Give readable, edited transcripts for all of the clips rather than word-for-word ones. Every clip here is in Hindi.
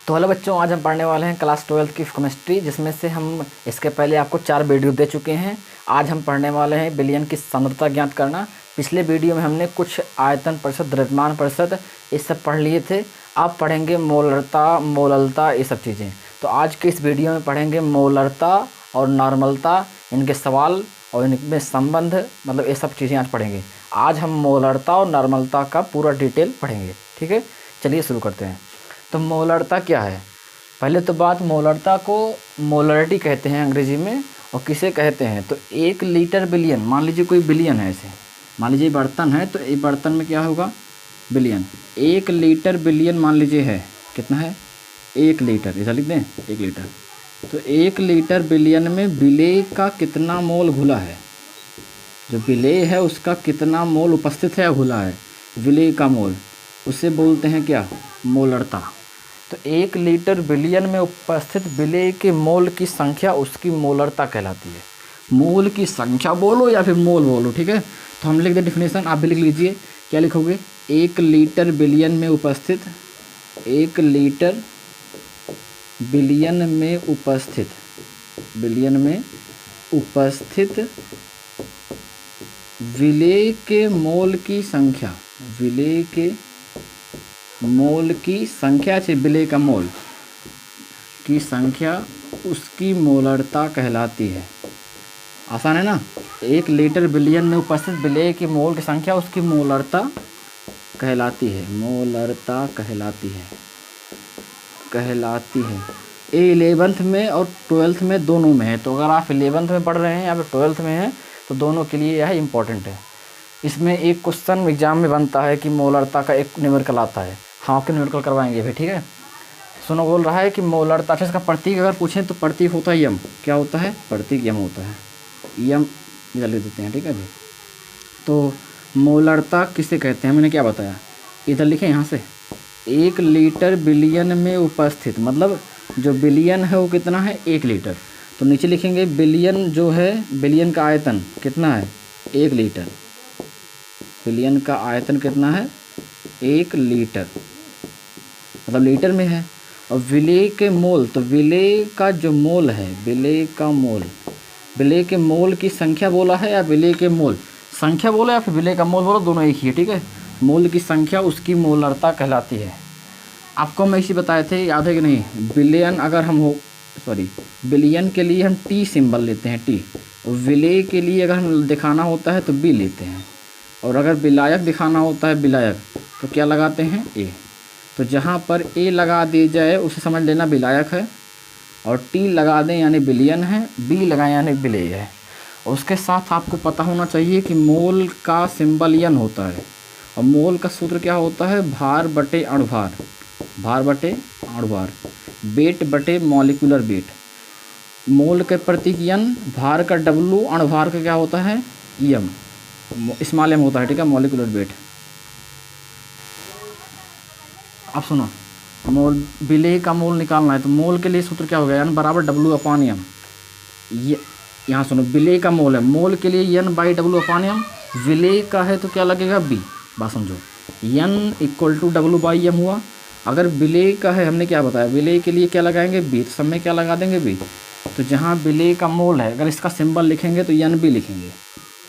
तो हेलो बच्चों, आज हम पढ़ने वाले हैं क्लास 12 की केमिस्ट्री, जिसमें से हम इसके पहले आपको 4 वीडियो दे चुके हैं। आज हम पढ़ने वाले हैं विलयन की सांद्रता ज्ञात करना। पिछले वीडियो में हमने कुछ आयतन प्रतिशत, द्रव्यमान प्रतिशत ये सब पढ़ लिए थे। आप पढ़ेंगे मोलरता, मोललता, ये सब चीज़ें। तो आज के इस वीडियो में पढ़ेंगे मोलरता और नॉर्मलता, इनके सवाल और इनमें संबंध, मतलब ये सब चीज़ें आज पढ़ेंगे। आज हम मोलरता और नॉर्मलता का पूरा डिटेल पढ़ेंगे। ठीक है, चलिए शुरू करते हैं। तो मोलरता क्या है? पहले तो बात, मोलरता को मोलरिटी कहते हैं अंग्रेजी में, और किसे कहते हैं तो 1 लीटर बिलियन। मान लीजिए कोई बिलियन है, ऐसे मान लीजिए बर्तन है, तो एक बर्तन में क्या होगा? बिलियन। 1 लीटर बिलियन मान लीजिए है, कितना है? 1 लीटर, ऐसा लिख दें 1 लीटर। तो 1 लीटर बिलियन में विलेय का कितना मोल घुला है? जो विलेय है उसका कितना मोल उपस्थित है या घुला है, विलेय का मोल, उसे बोलते हैं क्या? मोलरता। तो 1 लीटर बिलियन में उपस्थित विलेय के मोल की संख्या उसकी मोलरता कहलाती है। मोल की संख्या बोलो या फिर मोल बोलो, ठीक है। तो हम लिख दें डिफिनेशन, आप भी लिख लीजिए। क्या लिखोगे? 1 लीटर बिलियन में उपस्थित, 1 लीटर बिलियन में उपस्थित, बिलियन में उपस्थित विलेय के मोल की संख्या, विलेय के मोल की संख्या से विलेय का मोल की संख्या उसकी मोलरता कहलाती है। आसान है ना? 1 लीटर बिलियन में उपस्थित विलेय के मोल की संख्या उसकी मोलरता कहलाती है, मोलरता कहलाती है, कहलाती है। ये 11th में और 12th में दोनों में है। तो अगर आप 11th में पढ़ रहे हैं या फिर 12th में हैं तो दोनों के लिए यह इम्पोर्टेंट है। इसमें एक क्वेश्चन एग्जाम में बनता है कि मोलरता का एक न्यूमेरिकल आता है। हाँ, आपके न्यूमेरिकल करवाएंगे भी, ठीक है। सुनो, बोल रहा है कि मोलरता, अच्छा इसका प्रतीक अगर पूछें तो प्रतीक होता है यम। क्या होता है? प्रतीक यम होता है। यम इधर लिख देते हैं, ठीक है जी। तो मोलरता किसे कहते हैं मैंने क्या बताया? इधर लिखें यहाँ से। 1 लीटर बिलियन में उपस्थित, मतलब जो बिलियन है वो कितना है? 1 लीटर। तो नीचे लिखेंगे बिलियन जो है, बिलियन का आयतन कितना है? 1 लीटर। बिलियन का आयतन कितना है? 1 लीटर, मतलब लीटर में है। और विलेय के मोल, तो विलेय का जो मोल है, विलेय का मोल, विलेय के मोल की संख्या बोला है या विलेय के मोल संख्या बोला या फिर विलेय का मोल बोलो, दोनों एक ही है, ठीक है। मोल की संख्या उसकी मोलरता कहलाती है। आपको मैं इसी बताए थे, याद है कि नहीं? बिलियन अगर हम हो, सॉरी, बिलियन के लिए हम टी सिंबल लेते हैं, टी। और विलेय के लिए अगर हम दिखाना होता है तो बी लेते हैं। और अगर विलायक दिखाना होता है, विलायक, तो क्या लगाते हैं? ए। तो जहाँ पर ए लगा दी जाए उसे समझ लेना विलायक है, और टी लगा दें यानी बिलियन है, बी लगाएं यानी विलेय है। और उसके साथ आपको पता होना चाहिए कि मोल का सिंबल यन होता है, और मोल का सूत्र क्या होता है? भार बटे अणुभार, भार बटे अणुभार, वेट बटे मॉलिक्यूलर वेट। मोल के प्रतीक यन, भार का डब्लू, अणुभार का क्या होता है? यम, स्मॉल एम होता है, ठीक है, मॉलिक्यूलर वेट। अब सुनो, मोल, विलेय का मोल निकालना है तो मोल के लिए सूत्र क्या हो गया? एन बराबर डब्लू अपान एम। ये यहाँ सुनो, विलेय का मोल है, मोल के लिए N by W upon M. विलेय का है तो क्या लगेगा? बी। बात समझो, N equal to W by M हुआ। अगर विलेय का है, हमने क्या बताया? विलेय के लिए क्या लगाएंगे? बी। तो सब में क्या लगा देंगे? बी। तो जहाँ विलेय का मोल है, अगर इसका सिंबल लिखेंगे तो एन बी लिखेंगे,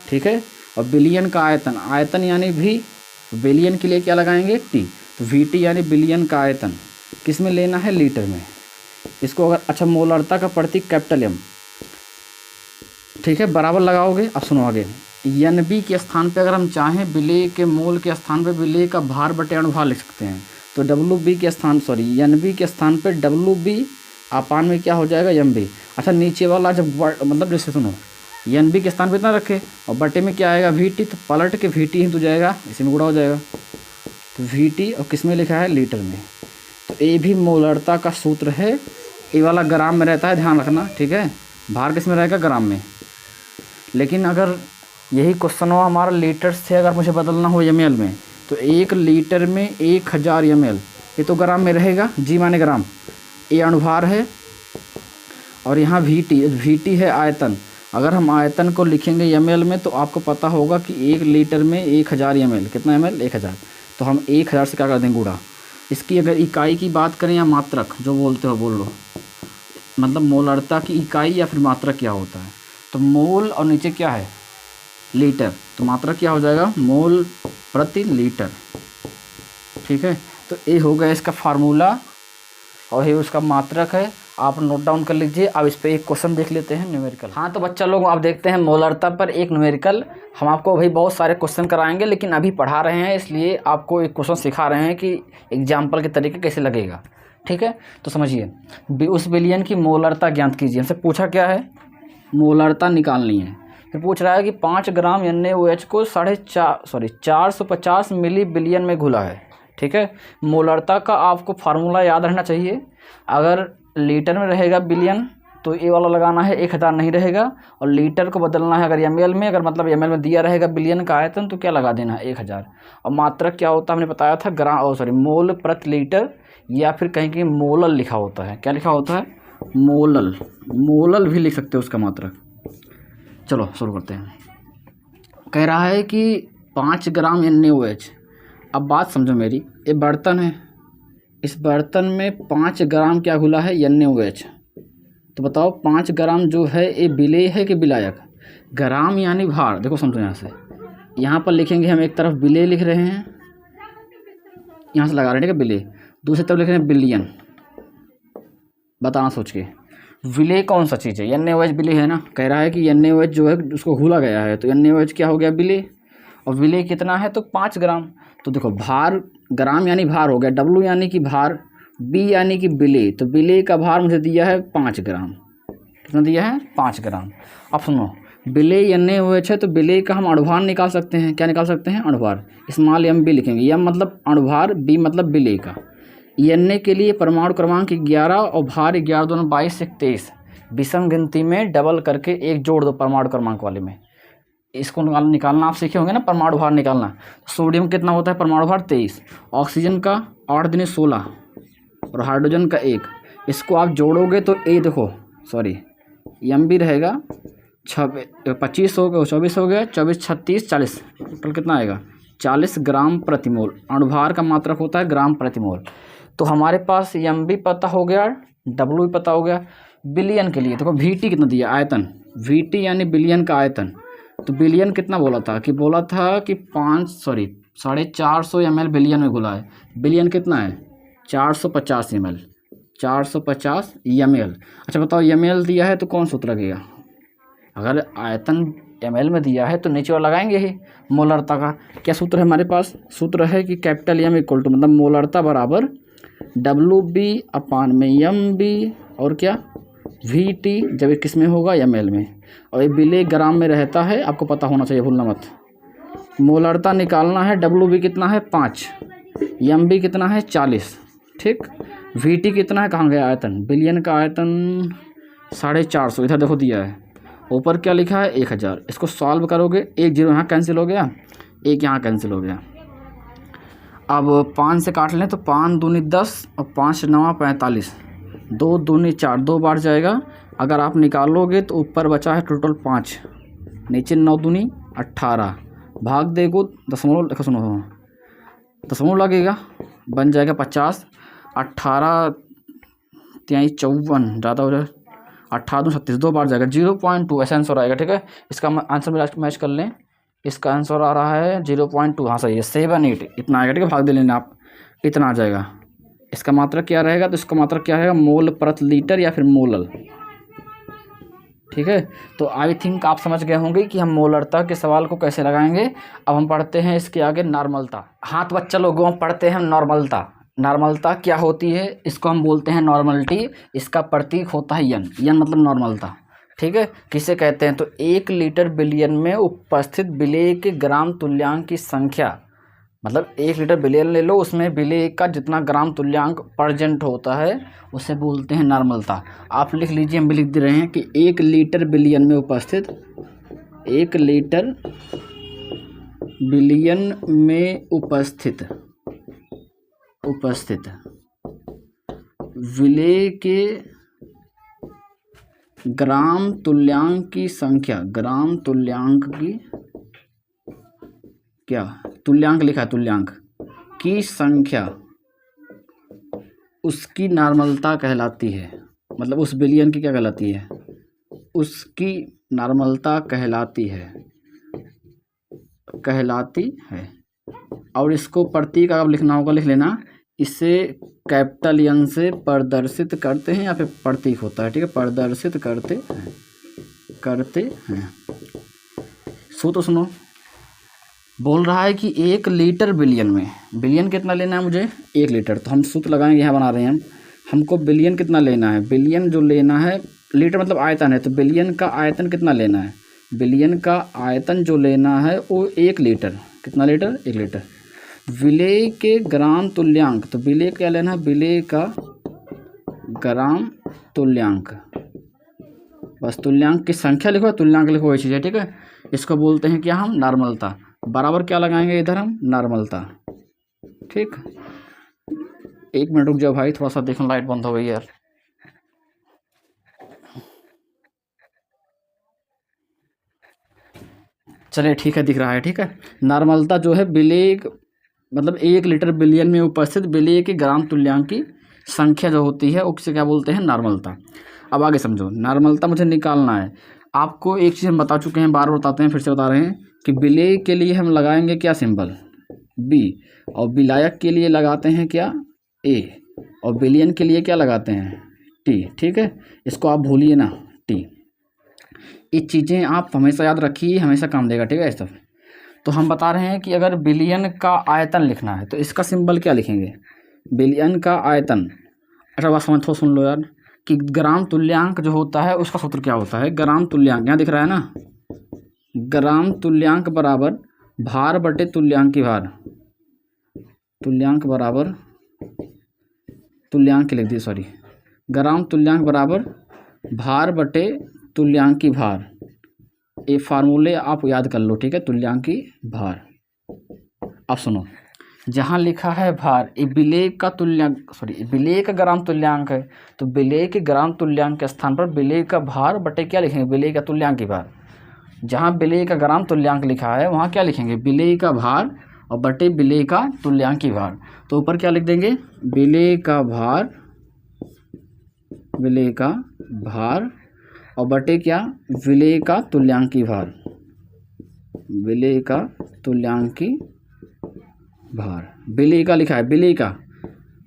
ठीक है। और बिलियन का आयतन, आयतन यानी भी, बिलियन के लिए क्या लगाएंगे? टी। तो वी टी यानी बिलियन का आयतन किस में लेना है? लीटर में। इसको अगर, अच्छा, मोलरता का प्रतीक कैपिटल एम, ठीक है, बराबर लगाओगे। अब सुनो आगे, एन बी के स्थान पे अगर हम चाहें विलेय के मोल के स्थान पे विलेय का भार बटे अणुभार लिख सकते हैं। तो डब्ल्यू बी के स्थान, सॉरी, एन बी के स्थान पे डब्ल्यू बी अपान में क्या हो जाएगा? M B. अच्छा, नीचे वाला जब मतलब जैसे सुनो, एन बी के स्थान पे इतना रखे और बटे में क्या आएगा? We T. तो पलट के वी टी ही तो जाएगा, इसी में गुणा हो जाएगा। तो वी टी, और किस में लिखा है? लीटर में। तो ये भी मोलरता का सूत्र है। ये वाला ग्राम में रहता है, ध्यान रखना, ठीक है। भार किस में रहेगा? ग्राम में। लेकिन अगर यही क्वेश्चन हो हमारा लीटर से अगर मुझे बदलना हो एम एल में, तो 1 लीटर में 1000 एम एल, ये तो ग्राम में रहेगा, जी माने ग्राम। ये अणुभार है और यहाँ वी टी है आयतन। अगर हम आयतन को लिखेंगे एम एल में तो आपको पता होगा कि 1 लीटर में 1000 एम एल, कितना एम एल? 1000। तो हम 1000 से क्या कर देंगे? गुणा। इसकी अगर इकाई की बात करें या मात्रक जो बोलते हो बोल लो, मतलब मोलरता की इकाई या फिर मात्रक क्या होता है, तो मोल और नीचे क्या है लीटर, तो मात्रक क्या हो जाएगा मोल प्रति लीटर। ठीक है, तो ये हो गया इसका फार्मूला और ये उसका मात्रक है, आप नोट डाउन कर लीजिए। अब इस पर एक क्वेश्चन देख लेते हैं न्यूमेरिकल। हाँ तो बच्चा लोग आप देखते हैं मोलरता पर एक न्यूमेरिकल। हम आपको भाई बहुत सारे क्वेश्चन कराएंगे लेकिन अभी पढ़ा रहे हैं इसलिए आपको एक क्वेश्चन सिखा रहे हैं कि एग्जाम्पल के तरीके कैसे लगेगा। ठीक है, तो समझिए, उस विलयन की मोलरता ज्ञात कीजिए। हमसे पूछा क्या है, मोलरता निकालनी है। फिर पूछ रहा है कि 5 ग्राम NaOH को 450 मिली बिलियन में घुला है। ठीक है, मोलरता का आपको फार्मूला याद रहना चाहिए। अगर लीटर में रहेगा बिलियन तो ये वाला लगाना है, 1000 नहीं रहेगा, और लीटर को बदलना है अगर ml में, अगर मतलब ml में दिया रहेगा बिलियन का आयतन तो क्या लगा देना है 1000। और मात्रक क्या होता है हमने बताया था मोल प्रति लीटर, या फिर कहीं कहीं मोलल लिखा होता है। क्या लिखा होता है, मोलल, मोलल भी लिख सकते हो उसका मात्रक। चलो शुरू करते हैं। कह रहा है कि 5 ग्राम NaOH। अब बात समझो मेरी, ये बर्तन है, इस बर्तन में 5 ग्राम क्या घुला है NaOH। तो बताओ 5 ग्राम जो है ये विलेय है कि विलायक। ग्राम यानी भार, देखो समझो यहाँ से, यहाँ पर लिखेंगे हम, एक तरफ विलेय लिख रहे हैं, यहाँ से लगा रहे हैं ठीक है विलेय, दूसरी तरफ लिख रहे हैं बिलियन। बताना सोच के, विलेय कौन सा चीज़ है, NaOH विलेय है ना। कह रहा है कि NaOH जो है उसको घुला गया है, तो NaOH क्या हो गया विलेय, और विलेय कितना है तो 5 ग्राम। तो देखो भार, ग्राम यानी भार हो गया, W यानी कि भार, B यानी कि विलेय, तो विलेय का भार मुझे दिया है 5 ग्राम। कितना दिया है 5 ग्राम। अब सुनो, विलेय NaOH है तो विलेय का हम अणुभार निकाल सकते हैं। क्या निकाल सकते हैं, अणुभार, स्मॉल MB लिखेंगे, M मतलब अणुभार, B मतलब विलेय का। Na के लिए परमाणु क्रमांक 11 और भार 11 दोनों 22 से 23, विषम गिनती में डबल करके एक जोड़ दो परमाणु क्रमांक वाले में। इसको निकालना आप सीखे होंगे ना, परमाणु भार निकालना। सोडियम कितना होता है परमाणु भार 23, ऑक्सीजन का 8 दूनी 16 और हाइड्रोजन का 1। इसको आप जोड़ोगे तो ये देखो MB रहेगा 25 हो गया, 24 हो गया, 24 36 40, टोटल कितना आएगा 40 ग्राम प्रति मोल। अणुभार का मात्रक होता है ग्राम प्रति मोल। तो हमारे पास MB पता हो गया, W भी पता हो गया। बिलियन के लिए देखो VT कितना दिया, आयतन, VT यानी बिलियन का आयतन। तो बिलियन कितना बोला था कि 450 ml बिलियन में घुला है। बिलियन कितना है 450 ml, 450 ml। अच्छा बताओ ml दिया है तो कौन सूत्र लगेगा, अगर आयतन ml में दिया है तो नीचे वाला लगाएंगे ही मोलरता का। क्या सूत्र है हमारे पास, सूत्र है कि कैपिटल M इक्वल टू मतलब मोलरता बराबर WB/MB और क्या VT, जब किस में होगा ml में, और ये विलेय ग्राम में रहता है, आपको पता होना चाहिए, भूलना मत। मोलरता निकालना है, WB कितना है 5, MB कितना है 40, ठीक। VT कितना है, कहाँ गया आयतन, बिलियन का आयतन 450, इधर देखो दिया है, ऊपर क्या लिखा है 1000। इसको सॉल्व करोगे, 1 0 यहाँ कैंसिल हो गया, 1 यहाँ कैंसिल हो गया। अब 5 से काट लें तो 5 दूनी 10 और 5 9 45, 2 दूनी 4, 2 बार जाएगा। अगर आप निकालोगे तो ऊपर बचा है टोटल 5, नीचे 9 दूनी 18, भाग देगो दशमलव, देखो सुनो दशमलव लगेगा, बन जाएगा 50, 18 53 54, ज़्यादा हो जाए 18 36, 2 बार जाएगा 0.2, ऐसा आंसर आएगा। ठीक है, इसका आंसर मैच कर लें, इसका आंसर आ रहा है 0.2, हाँ सही है 78, इतना आएगा। ठीक है, भाग दे लेना आप, इतना आ जाएगा। इसका मात्रक क्या रहेगा, तो इसका मात्रक क्या रहेगा मोल प्रति लीटर या फिर मोलल। ठीक है, तो आई थिंक आप समझ गए होंगे कि हम मोलरता के सवाल को कैसे लगाएंगे। अब हम पढ़ते हैं इसके आगे नॉर्मलता। हाँ तो बच्चा लोगों हम पढ़ते हैं नॉर्मलता। नॉर्मलता क्या होती है, इसको हम बोलते हैं नॉर्मलिटी, इसका प्रतीक होता है यन, यन मतलब नॉर्मलता। ठीक है, किसे कहते हैं तो 1 लीटर बिलियन में उपस्थित विलेय के ग्राम तुल्यांक की संख्या, मतलब 1 लीटर बिलियन ले लो, उसमें विलेय का जितना ग्राम तुल्यांक प्रेजेंट होता है उसे बोलते हैं नॉर्मलता। आप लिख लीजिए, हम भी लिख दे रहे हैं कि 1 लीटर बिलियन में उपस्थित, 1 लीटर बिलियन में उपस्थित विलेय के ग्राम तुल्यांक की संख्या, ग्राम तुल्यांक की क्या, तुल्यांक लिखा है, तुल्यांक की संख्या उसकी नॉर्मलता कहलाती है, मतलब उस विलयन की क्या कहलाती है, उसकी नॉर्मलता कहलाती है। और इसको प्रतीक अगर लिखना होगा लिख लेना, इसे कैपिटल एन से प्रदर्शित करते हैं या फिर प्रतीक होता है, ठीक है, प्रदर्शित करते हैं। तो सुनो, बोल रहा है कि 1 लीटर बिलियन में, बिलियन कितना लेना है मुझे, 1 लीटर, तो हम सूत्र लगाएंगे, यहाँ बना रहे हैं हमको बिलियन कितना लेना है, बिलियन जो लेना है, लीटर मतलब आयतन है, तो बिलियन का आयतन कितना लेना है, बिलियन का आयतन जो लेना है वो 1 लीटर, कितना लीटर, 1 लीटर। विलेय के ग्राम तुल्यांक, तो विलेय क्या लेना है, विलेय का ग्राम तुल्यांक, बस तुल्यांक की संख्या लिखो, तुल्यांक लिखो, वही चीज़ है, ठीक है। इसको बोलते हैं क्या हम, नॉर्मलता, बराबर क्या लगाएंगे इधर हम, नॉर्मलता, ठीक। 1 मिनट रुक जाओ भाई, थोड़ा सा देखो, लाइट बंद हो गई यार। चलिए ठीक है, दिख रहा है, ठीक है। नॉर्मलता जो है विलेय, मतलब 1 लीटर बिलियन में उपस्थित विलेय के ग्राम तुल्यांक की संख्या जो होती है उसे क्या बोलते हैं, नॉर्मलता। अब आगे समझो, नॉर्मलता मुझे निकालना है। आपको एक चीज़ हम बता चुके हैं, बार बार बताते हैं, फिर से बता रहे हैं कि विलेय के लिए हम लगाएंगे क्या सिंबल, बी, और विलायक के लिए लगाते हैं क्या, ए, और बिलियन के लिए क्या लगाते हैं, टी, ठीक है। इसको आप भूलिए ना, टी। ये चीज़ें आप हमेशा याद रखिए, हमेशा काम देगा, ठीक है सब। तो हम बता रहे हैं कि अगर बिलियन का आयतन लिखना है तो इसका सिंबल क्या लिखेंगे, बिलियन का आयतन। अच्छा बात समझ, सुन लो यार, कि ग्राम तुल्यांक जो होता है उसका सूत्र क्या होता है, ग्राम तुल्यांक, यहाँ दिख रहा है ना, ग्राम तुल्यांक बराबर भार बटे तुल्यांक की भार, तुल्यांक बराबर, तुल्यांक लिख दिए, सॉरी, ग्राम तुल्यांक बराबर भार बटे तुल्यांक की भार। ये फार्मूले आप याद कर लो, ठीक है, तुल्यांक की भार। अब सुनो, जहाँ लिखा है भार, ये विलेय का तुल्यांक, सॉरी विलेय का ग्राम तुल्यांक है, तो विलेय के ग्राम तुल्यांक के स्थान पर विलेय का भार बटे क्या लिखेंगे, विलेय का तुल्यांक की भार। जहाँ विलेय का ग्राम तुल्यांक लिखा है वहाँ क्या लिखेंगे, विलेय का भार और बटे विलेय का तुल्यांक की भार। तो ऊपर क्या लिख देंगे, विलेय का भार, विलेय का भार और बटे क्या, विलेय का तुल्यांक की भार, विलेय का तुल्यांक की भार। विलेय का लिखा है, विलेय का।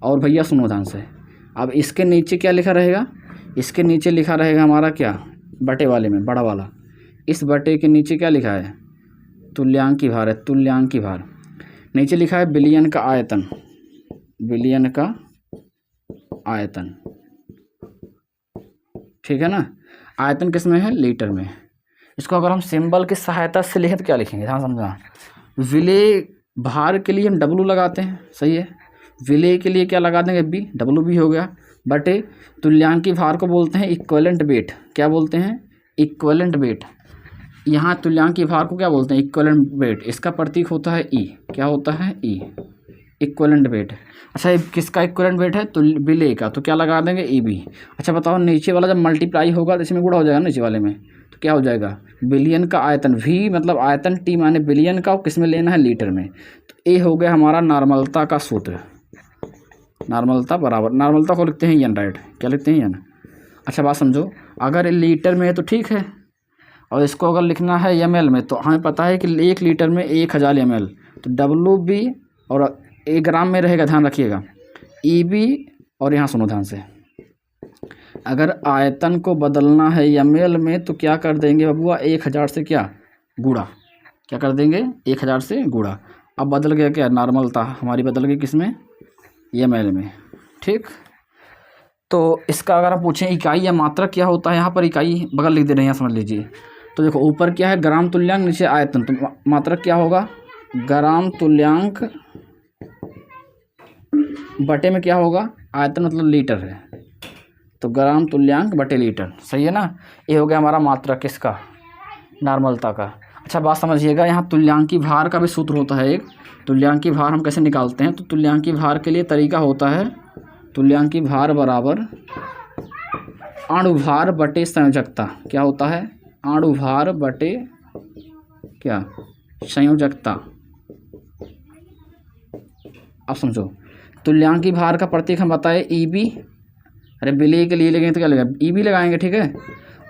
और भैया सुनो ध्यान से, अब इसके नीचे क्या लिखा रहेगा, इसके नीचे लिखा रहेगा हमारा क्या, बटे वाले में बड़ा वाला, इस बटे के नीचे क्या लिखा है, तुल्यांक की भार है, तुल्यांक की भार। नीचे लिखा है बिलियन का आयतन, बिलियन का आयतन, ठीक है ना। आयतन किस में है, लीटर में। इसको अगर हम सिंबल की सहायता से लिखें तो क्या लिखेंगे, ध्यान समझना। विलेय भार के लिए हम डब्लू लगाते हैं, सही है। विलेय के लिए क्या लगा देंगे, बी, डब्लू बी हो गया, बटे तुल्यांक की भार को बोलते हैं इक्विवेलेंट वेट, क्या बोलते हैं, इक्विवेलेंट वेट। यहाँ तुल्यांक की भार को क्या बोलते हैं, इक्विवेलेंट वेट। इसका प्रतीक होता है ई, क्या होता है, ई, इक्विवेलेंट वेट। अच्छा, ये किसका इक्विवेलेंट वेट है, तो विलेय का, तो क्या लगा देंगे, ई बी। अच्छा बताओ, नीचे वाला जब मल्टीप्लाई होगा तो इसमें गुणा हो जाएगा, नीचे वाले में, तो क्या हो जाएगा, बिलियन का आयतन, वी मतलब आयतन, टी माने बिलियन का, और किस में लेना है, लीटर में। तो ए हो गया हमारा नॉर्मलता का सूत्र, नॉर्मलता बराबर, नॉर्मलता को लिखते हैं एन, राइट, क्या लिखते हैं एन। अच्छा बात समझो, अगर लीटर में है तो ठीक है, और इसको अगर लिखना है एम में, तो हमें पता है कि 1 लीटर में 1000 ml, तो डब्लू बी और 1 ग्राम में रहेगा, ध्यान रखिएगा, ई बी। और यहाँ सुनो ध्यान से, अगर आयतन को बदलना है ml में तो क्या कर देंगे बबुआ, 1000 से क्या गुणा, क्या कर देंगे, 1000 से गुणा। अब बदल गया क्या, नॉर्मलता हमारी बदल गई किस में, ml में, ठीक। तो इसका अगर आप पूछें इकाई या मात्रक क्या होता है, यहाँ पर इकाई बगल लिख दे रहे हैं, यहाँ समझ लीजिए। तो देखो ऊपर क्या है, ग्राम तुल्यांक, नीचे आयतन, तो मात्रक क्या होगा, ग्राम तुल्यांक बटे में क्या होगा, आयतन मतलब लीटर है, तो ग्राम तुल्यांक बटे लीटर, सही है ना। ये हो गया हमारा मात्रक किसका, नॉर्मलता का। अच्छा बात समझिएगा, यहाँ तुल्यांकी भार का भी सूत्र होता है एक। तुल्यांकी भार हम कैसे निकालते हैं, तो तुल्यांकी भार के लिए तरीका होता है, तुल्यांकी भार बराबर अणुभार बटे संयोजकता, क्या होता है, अणुभार बटे क्या, संयोजकता। अब समझो, तुल्यांकी भार का प्रतीक हम बताए EB। अरे विलेय के लिए लेंगे तो क्या लगेगा, EB लगाएंगे, ठीक है।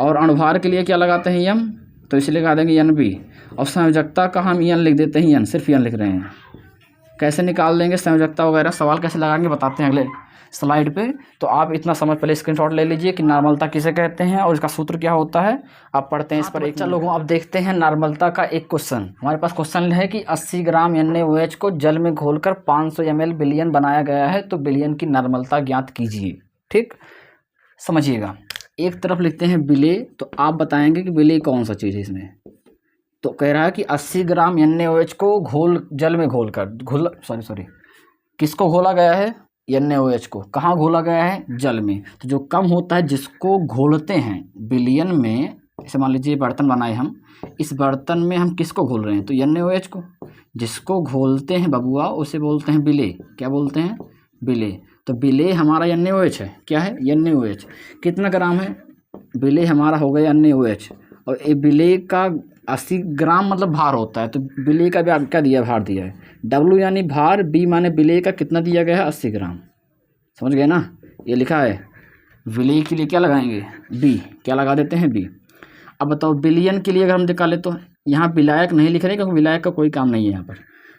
और अणुभार के लिए क्या लगाते हैं, M, तो इसलिए लगा देंगे NB। और संयोजकता का हम N लिख देते हैं, N, सिर्फ N लिख रहे हैं। कैसे निकाल देंगे संयोजकता वगैरह, सवाल कैसे लगाएंगे बताते हैं अगले स्लाइड पे। तो आप इतना समझ पहले स्क्रीनशॉट ले लीजिए कि नॉर्मलता किसे कहते हैं और इसका सूत्र क्या होता है। आप पढ़ते हैं इस पर। एक लोगों अब देखते हैं नॉर्मलता का एक क्वेश्चन। हमारे पास क्वेश्चन है कि 80 ग्राम NaOH को जल में घोलकर 500 ml विलयन बनाया गया है, तो विलयन की नॉर्मलता ज्ञात कीजिए। ठीक, समझिएगा। एक तरफ लिखते हैं विलेय, तो आप बताएंगे कि विलेय कौन सा चीज़ है इसमें। तो कह रहा है कि 80 ग्राम NaOH को जल में किसको घोला गया है, NaOH को। कहाँ घोला गया है, जल में। तो जो कम होता है जिसको घोलते हैं विलयन में, जैसे मान लीजिए बर्तन बनाए हम, इस बर्तन में हम किसको घोल रहे हैं, तो NaOH को। जिसको घोलते हैं बबुआ उसे बोलते हैं विलेय। क्या बोलते हैं, विलेय। तो विलेय हमारा NaOH है। क्या है, NaOH। कितना ग्राम है, विलेय हमारा हो गया NaOH। और ये विलेय का 80 ग्राम मतलब भार होता है, तो विलेय का भी क्या दिया, भार दिया है। W यानी भार, B माने विलेय का कितना दिया गया है, 80 ग्राम। समझ गए ना, ये लिखा है। विलेय के लिए क्या लगाएंगे, B। क्या लगा देते हैं, B। अब बताओ विलयन के लिए अगर हम निकाले तो यहाँ विलायक नहीं लिख रहे क्योंकि विलायक का कोई काम नहीं है यहाँ पर।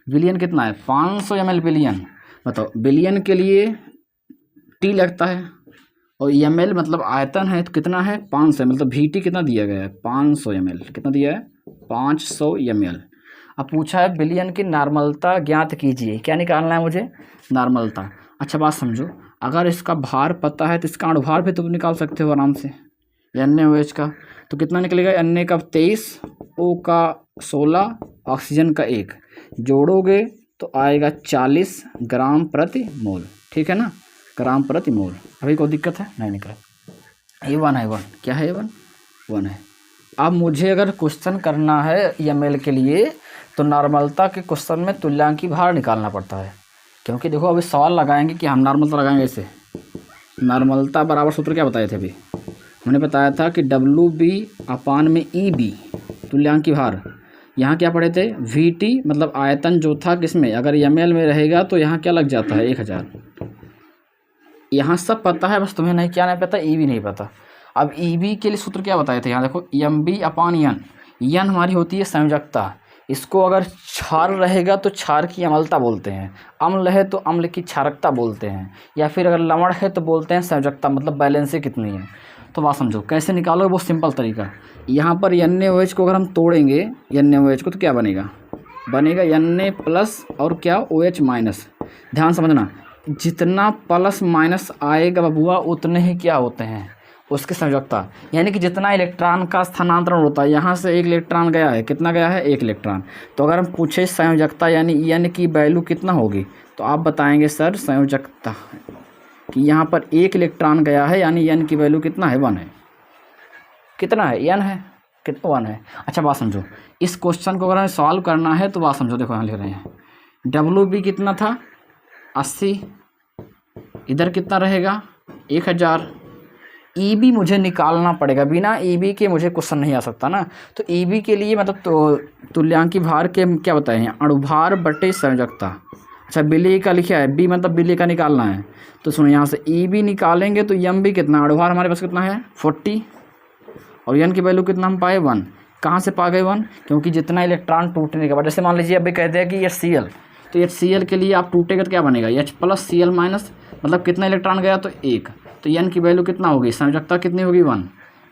विलयन कितना है, 500 ml विलयन। बताओ विलयन के लिए T लगता है और ml मतलब आयतन है, तो कितना है, 500, मतलब VT कितना दिया गया है, 500 ml। कितना दिया है, 500 ml। अब पूछा है विलयन की नॉर्मलता ज्ञात कीजिए। क्या निकालना है मुझे, नॉर्मलता। अच्छा बात समझो, अगर इसका भार पता है तो इसका अणुभार भी तुम निकाल सकते हो आराम से, NaOH का। तो कितना निकलेगा, Na का 23, O का 16, ऑक्सीजन का 1, जोड़ोगे तो आएगा 40 ग्राम प्रति मोल। ठीक है ना, ग्राम प्रति मोल। अभी कोई दिक्कत है, नहीं निकला। A1 है, 1 क्या है, A1 1 है। अब मुझे अगर क्वेश्चन करना है ml के लिए, तो नॉर्मलता के क्वेश्चन में तुल्यांकी भार निकालना पड़ता है। क्योंकि देखो अभी सवाल लगाएंगे कि हम नॉर्मलता लगाएंगे ऐसे। नॉर्मलता बराबर सूत्र क्या बताए थे अभी, हमने बताया था कि WB/EB तुल्यांकी भार। यहाँ क्या पढ़े थे, VT मतलब आयतन जो था किसमें, अगर ml में रहेगा तो यहाँ क्या लग जाता है, 1000। यहाँ सब पता है, बस तुम्हें क्या नहीं पता, EB नहीं पता। अब EB के लिए सूत्र क्या बताए थे, यहाँ देखो MB/N। N हमारी होती है संयोजकता। इसको अगर क्षार रहेगा तो क्षार की अम्लता बोलते हैं, अम्ल है तो अम्ल की क्षारकता बोलते हैं, या फिर अगर लवण है तो बोलते हैं संयोजकता, मतलब बैलेंस कितनी है। तो बात समझो कैसे निकालोगे, बहुत सिंपल तरीका। यहाँ पर NaOH को अगर हम तोड़ेंगे, NaOH को, तो क्या बनेगा, Na प्लस और क्या, OH माइनस। ध्यान समझना, जितना प्लस माइनस आएगा बबुआ उतने ही क्या होते हैं, उसकी संयोजकता। यानी कि जितना इलेक्ट्रॉन का स्थानांतरण होता है, यहाँ से 1 इलेक्ट्रॉन गया है, कितना गया है, 1 इलेक्ट्रॉन। तो अगर हम पूछे संयोजकता यानी N की वैल्यू कितना होगी, तो आप बताएंगे सर संयोजकता कि यहाँ पर 1 इलेक्ट्रॉन गया है, यानी N की वैल्यू कितना है, 1 है। कितना है, N है, कितना, 1 है। अच्छा बात समझो, इस क्वेश्चन को अगर हमें सॉल्व करना है तो बात समझो, देखो यहाँ लिख रहे हैं WB कितना था, 80, इधर कितना रहेगा, 1000। EB मुझे निकालना पड़ेगा, बिना EB के मुझे क्वेश्चन नहीं आ सकता ना। तो EB के लिए मतलब तो तुल्यांकी भार के क्या बताए हैं, अणुभार बटे संयोजकता। अच्छा विलेय का लिखा है, B मतलब विलेय का निकालना है। तो सुनो यहाँ से EB निकालेंगे तो MB कितना, अणुभार हमारे पास कितना है, 40, और N की वैल्यू कितना हम पाए, 1। कहाँ से पा गए 1, क्योंकि जितना इलेक्ट्रॉन टूटने के बाद, जैसे मान लीजिए अभी कहते हैं कि HCl, तो HCl के लिए आप टूटेगा तो क्या बनेगा, H+Cl-, मतलब कितना इलेक्ट्रॉन गया, तो 1। तो N की वैल्यू कितना होगी, संयोजकता कितनी होगी, 1।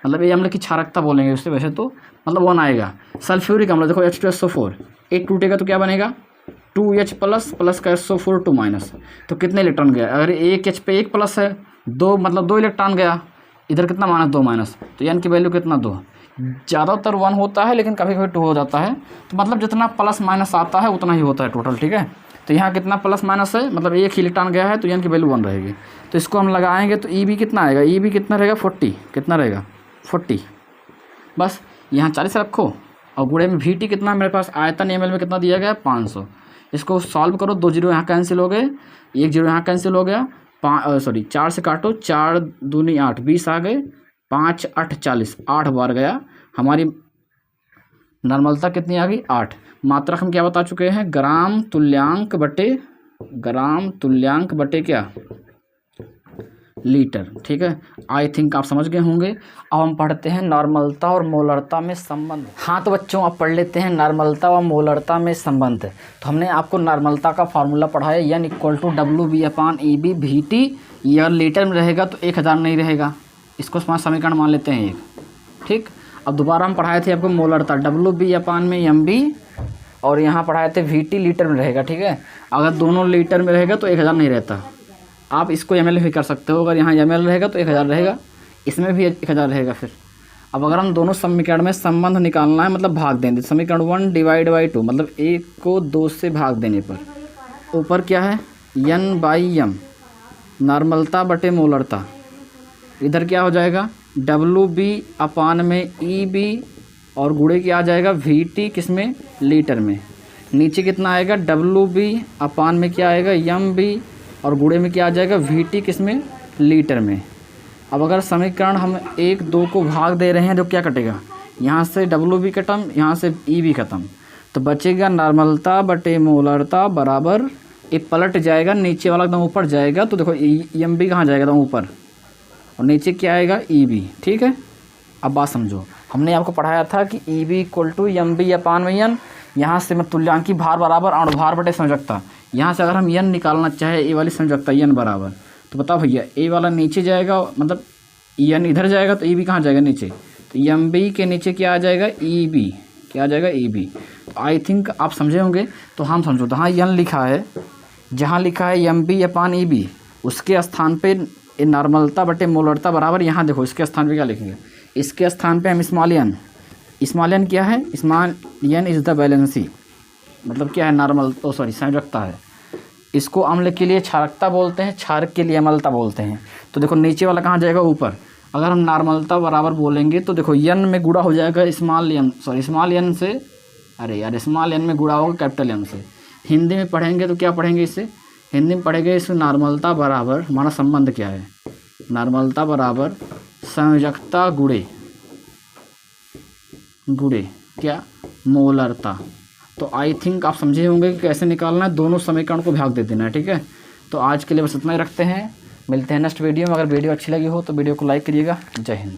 मतलब ये अम्ल की क्षारकता बोलेंगे उससे, वैसे तो मतलब 1 आएगा। सल्फ्यूरिक अम्ल देखो H2SO4, 1 टूटेगा तो क्या बनेगा, 2H प्लस का SO4 2-। तो कितने इलेक्ट्रॉन गया, अगर 1 H पे 1 प्लस है, 2 मतलब 2 इलेक्ट्रॉन गया, इधर कितना माइनस, 2-। तो N की वैल्यू कितना, 2। ज़्यादातर 1 होता है लेकिन कभी कभी 2 हो जाता है। तो मतलब जितना प्लस माइनस आता है उतना ही होता है टोटल, ठीक है। तो यहाँ कितना प्लस माइनस है, मतलब 1 ही इलेक्ट्रॉन गया है, तो N की वैल्यू 1 रहेगी। तो इसको हम लगाएंगे तो EB कितना आएगा, EB कितना रहेगा, 40। कितना रहेगा, 40। बस यहाँ 40 रखो, और गुणे में VT कितना मेरे पास, आयतन ml में कितना दिया गया, 500। इसको सॉल्व करो, 2 जीरो यहाँ कैंसिल हो गए, 1 जीरो यहाँ कैंसिल हो गया, 4 से काटो, 4 दूनी 8, 20 आ गए, 5 8 40, 8 बार गया। हमारी नॉर्मलता कितनी आ गई, 8। मात्रक हम क्या बता चुके हैं, ग्राम तुल्यांक बटे ग्राम तुल्यांक बटे क्या, लीटर। ठीक है, आई थिंक आप समझ गए होंगे। अब हम पढ़ते हैं नॉर्मलता और मोलरता में संबंध। हाँ तो बच्चों अब पढ़ लेते हैं नॉर्मलता और मोलरता में संबंध। तो हमने आपको नॉर्मलता का फार्मूला पढ़ाया, N = WB/EB VT। यह लीटर में रहेगा तो 1000 नहीं रहेगा, इसको समीकरण मान लेते हैं एक। ठीक, अब दोबारा हम पढ़ाए थे आपको मोलरता, WB/MB, और यहाँ पढ़ाए थे VT लीटर में रहेगा। ठीक है, अगर दोनों लीटर में रहेगा तो 1000 नहीं रहता। आप इसको ml भी कर सकते हो, अगर यहाँ ml रहेगा तो 1000 रहेगा, इसमें भी 1000 रहेगा। फिर अब अगर हम दोनों समीकरण में संबंध निकालना है, मतलब भाग देंगे, समीकरण 1/2 मतलब 1 को 2 से भाग देने पर ऊपर क्या है N/M नॉर्मलता बटे मोलरता, इधर क्या हो जाएगा WB/EB और गुणे क्या आ जाएगा VT किसमें, लीटर में। नीचे कितना आएगा WB/ में क्या आएगा MB और गुणे में क्या आ जाएगा VT किसमें, लीटर में। अब अगर समीकरण हम 1 2 को भाग दे रहे हैं तो क्या कटेगा, यहाँ से WB खत्म, यहाँ से EB खत्म, तो बचेगा नॉर्मलता बटे मोलरता बराबर, ये पलट जाएगा, नीचे वाला एकदम ऊपर जाएगा, तो देखो MB कहाँ जाएगा, एकदम ऊपर, और नीचे क्या आएगा EB। ठीक है, अब बात समझो, हमने आपको पढ़ाया था कि EB = MB/N। यहाँ से मैं तुल्यांकी भार बराबर अणुभार बटे संयोजकता, यहाँ से अगर हम N निकालना चाहे, ए वाली संयोजकता N बराबर, तो बताओ भैया ए वाला नीचे जाएगा, मतलब N इधर जाएगा तो EB कहाँ जाएगा, नीचे, तो MB के नीचे क्या आ जाएगा EB, क्या आ जाएगा EB। तो आई थिंक आप समझे होंगे। तो हम समझो, तो हाँ N लिखा है, जहाँ लिखा है MB/EB उसके स्थान पे नॉर्मलता बटे मोलरता बराबर, यहाँ देखो इसके स्थान पे क्या लिखेंगे, इसके स्थान पे हम स्मॉल n क्या है, small n is the valency, मतलब क्या है नॉर्मल, संयोजकता है। इसको अम्ल के लिए क्षारकता बोलते हैं, क्षारक के लिए अम्लता बोलते हैं। तो देखो नीचे वाला कहाँ जाएगा, ऊपर। अगर हम नॉर्मलता बराबर बोलेंगे तो देखो n में गुणा हो जाएगा स्मॉल n से, अरे यार स्मॉल n में गुणा होगा कैपिटल M से। हिंदी में पढ़ेंगे तो क्या पढ़ेंगे, इसे हिंदी में पढ़ेंगे, इस नॉर्मलता बराबर, हमारा संबंध क्या है, नॉर्मलता बराबर संयोजकता गुणे क्या, मोलरता। तो आई थिंक आप समझे होंगे कि कैसे निकालना है, दोनों समीकरण को भाग दे देना है। ठीक है, तो आज के लिए बस इतना ही रखते हैं, मिलते हैं नेक्स्ट वीडियो में। अगर वीडियो अच्छी लगी हो तो वीडियो को लाइक करिएगा। जय हिंद।